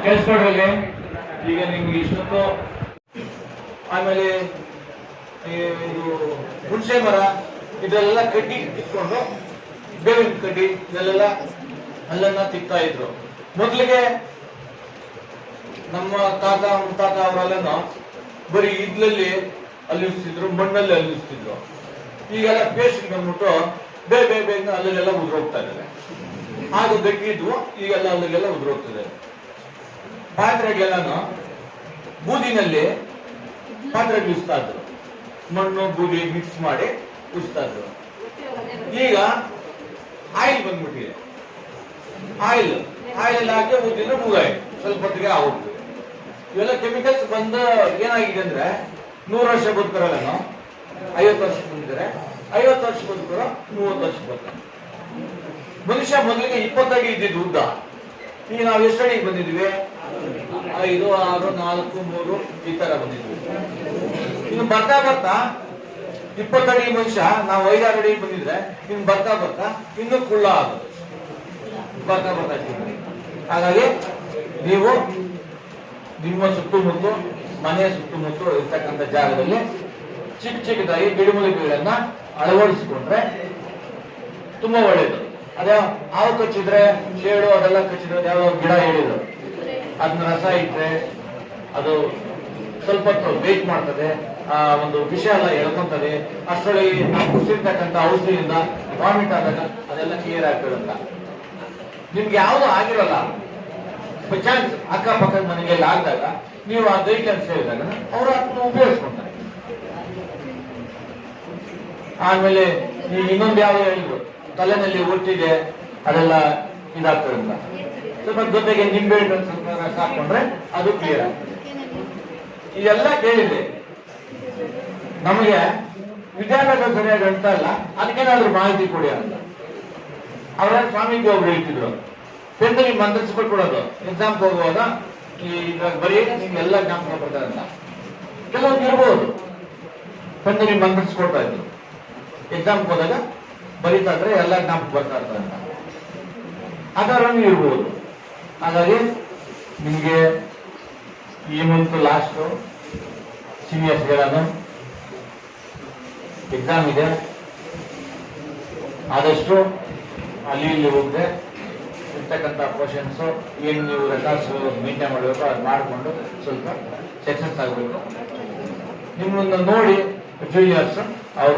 ಕೇಳಿಸ್ಕೊಡ್ರಲ್ಲಿ ಈಗ ನಿಮ್ಗೆ ಇಷ್ಟೊತ್ತು ಆಮೇಲೆ ಇದು ಹುಣಸೆ ಮರ ಇದೆಲ್ಲ ಕಡ್ಡಿ ಕಿತ್ಕೊಂಡು ಬೇವಿನ ಕಡ್ಡಿ ಇದೆಲ್ಲ ಅಲ್ಲನ್ನ ತಿಕ್ತಾ ಇದ್ರು. ಮೊದಲಿಗೆ ನಮ್ಮ ತಾತ ಮುತ್ತಾತ ಅವರೆಲ್ಲ ಬರೀ ಇದ್ಲಲ್ಲಿ ಅಲ್ಲಿಸ್ತಿದ್ರು, ಮಣ್ಣಲ್ಲಿ ಅಲ್ಲಿಸ್ತಿದ್ರು. ಈಗೆಲ್ಲ ಪೇಸ್ಟ್ ಬಂದ್ಬಿಟ್ಟು ಬೇಗ ಅಲ್ಲೆಲ್ಲ ಉದುರೋಗ್ತಾ ಇದ್ದಾರೆ. ಆಗ ಗಟ್ಟಿದ್ವು, ಈಗೆಲ್ಲ ಅಲ್ಲಿಗೆಲ್ಲ ಉದುರೋಗ್ತಿದೆ. ಪಾತ್ರೆಗೆಲ್ಲನು ಬೂದಿನಲ್ಲಿ ಪಾತ್ರೆ ಉಳಿಸ್ತಾ ಇದ್ರು, ಮಣ್ಣು ಬೂದಿ ಮಿಕ್ಸ್ ಮಾಡಿ ಉಳಿಸ್ತಾ ಇದ್ರು. ಈಗ ಆಯಿಲ್ ಬಂದ್ಬಿಟ್ಟಿದೆ. ಆಯಿಲ್ ಹಾಕಿ ಉದ್ದಿನ ಮೂಗಾಯಿ ಸ್ವಲ್ಪ ಹೊತ್ತಿಗೆ ಆಗೋಗ್ತದೆ. ಇವೆಲ್ಲ ಕೆಮಿಕಲ್ಸ್ ಬಂದ ಏನಾಗಿದೆ ಅಂದ್ರೆ 100 ವರ್ಷ ಬದುಕರಲ್ಲ, 50 ವರ್ಷ ಬಂದಿದ್ದಾರೆ, 50 ವರ್ಷ ಬದುಕರೋ 30 ವರ್ಷ ಬರ್ತಾರೆ. ಮನುಷ್ಯ ಮೊದಲಿಗೆ 20 ಅಡಿ ಇದ್ದಿದ್ದು ಉದ್ದ, ಈಗ ನಾವು ಎಷ್ಟು ಅಡಿಗೆ ಬಂದಿದ್ವಿ? 5, 6, 4, 3 ಈ ತರ ಬಂದಿದ್ವಿ. ಇನ್ನು ಬರ್ತಾ 20 ಅಡಿ ಮನುಷ್ಯ ನಾವು 5, 6 ಅಡಿ ಬಂದಿದ್ರೆ ಇನ್ನು ಬರ್ತಾ ಇನ್ನು ಕುಳ್ಳ ಆಗೋದು ಬರ್ತಾ ಹಾಗಾಗಿ ನೀವು ನಿಮ್ಮ ಸುತ್ತಮುತ್ತ ಮನೆಯ ಸುತ್ತಮುತ್ತ ಇರ್ತಕ್ಕಂಥ ಜಾಗದಲ್ಲಿ ಚಿಕ್ಕದಾಗಿ ಗಿಡಮೂಲಿಕೆಗಳನ್ನ ಅಳವಡಿಸಿಕೊಂಡ್ರೆ ತುಂಬಾ ಒಳ್ಳೇದು. ಅದೇ ಹಾವು ಕಚ್ಚಿದ್ರೆ, ಶೇಡು ಅದೆಲ್ಲ ಕಚ್ಚಿದ್ರೆ ಯಾವ ಗಿಡ ಹೇಳಿದ್ರು ಅದನ್ನ ರಸ ಇಟ್ರೆ ಅದು ಸ್ವಲ್ಪ ಹೊತ್ತು ವೇಟ್ ಮಾಡ್ತದೆ, ಒಂದು ವಿಷ ಎಲ್ಲ ಎಳ್ಕೊಂತದೆ. ಅಷ್ಟರೊಳಗೆ ನಾವು ಕುಸಿರ್ತಕ್ಕಂಥ ಔಷಧಿಯಿಂದ ವಾಮಿಟ್ ಆದಾಗ ಅದೆಲ್ಲ ಕ್ಲಿಯರ್ ಆಗ್ತದಂತ. ನಿಮ್ಗೆ ಯಾವ್ದು ಆಗಿರಲ್ಲ, ಬೈ ಚಾನ್ಸ್ ಅಕ್ಕಪಕ್ಕದ ಮನೆಗೆಲ್ಲ ಆದಾಗ ನೀವು ಆ ಗೈಡ್ಲೈನ್ಸ್ ಹೇಳಿದಾಗ ಅವರು ಅದನ್ನ ಉಪಯೋಗಿಸ್ಕೊಂತಾರೆ. ಆಮೇಲೆ ನೀವು ಇನ್ನೊಂದು ಯಾವ್ದು ಹೇಳಿದ್ರು, ತಲೆನಲ್ಲಿ ಒಟ್ಟಿದೆ ಅದೆಲ್ಲ ಇದಾಗ್ತದೆ ಅಂತ. ಸ್ವಲ್ಪ ಜೊತೆಗೆ ನಿಂಬೆ ಹಣ್ಣು ಸ್ವಲ್ಪ ರಸ ಹಾಕೊಂಡ್ರೆ ಅದು ಕ್ಲಿಯರ್ ಆಗ್ತದೆ. ಇದೆಲ್ಲ ಕೇಳಿದೆ. ನಮಗೆ ವಿದ್ಯಾಭ್ಯಾಸ ಸರಿಯಾಗಿ ಅಂತ ಇಲ್ಲ, ಅದಕ್ಕೇನಾದ್ರೂ ಮಾಹಿತಿ ಕೊಡಿ ಅಂತ. ಅವರ ಸ್ವಾಮೀಜಿ ಒಬ್ರು ಹೇಳ್ತಿದ್ರು, ಪೆನ್ನಲ್ಲಿ ಮಂತ್ರಿಸ್ಕೊಟ್ಬಿಡೋದು, ಎಕ್ಸಾಮ್ ಹೋಗುವಾಗ ಇದ್ರಾಗ ಬರೀ ನಿಮ್ಗೆಲ್ಲ ಜ್ಞಾಪಕ ಬರ್ತಾರೆ ಅಂತ. ಕೆಲವೊಂದು ಇರ್ಬೋದು ಪೆನ್ನಲ್ಲಿ ಮಂತ್ರಿಸ್ಕೊಡ್ತಾ ಇದ್ರು, ಎಕ್ಸಾಮ್ ಹೋದಾಗ ಬರೀತಾ ಇದ್ರೆ ಎಲ್ಲ ಜ್ಞಾಪಕ ಬರ್ತಾ ಇರ್ತಾರೆ ಅಂತ. ಅದರನ್ನು ಇರ್ಬೋದು. ಹಾಗಾಗಿ ನಿಮ್ಗೆ ಈ ಮಂತ್ ಲಾಸ್ಟ್ ಸೀನಿಯರ್ಸ್ ಎಕ್ಸಾಮ್ ಇದೆ, ಆದಷ್ಟು ಅಲ್ಲಿ ಇಲ್ಲಿ ಹೋಗದೆ ಇರ್ತಕ್ಕಂಥ ಕ್ವಶನ್ಸ್ ಏನು ನೀವು ರೆಕಾರ್ಡ್ಸ್ ಮೇಂಟೈನ್ ಮಾಡಬೇಕು ಅದು ಮಾಡಿಕೊಂಡು ಸ್ವಲ್ಪ ಸಕ್ಸಸ್ ಆಗಬೇಕು. ನಿಮ್ಮನ್ನು ನೋಡಿ ಜೂನಿಯರ್ಸ್ ಅವರು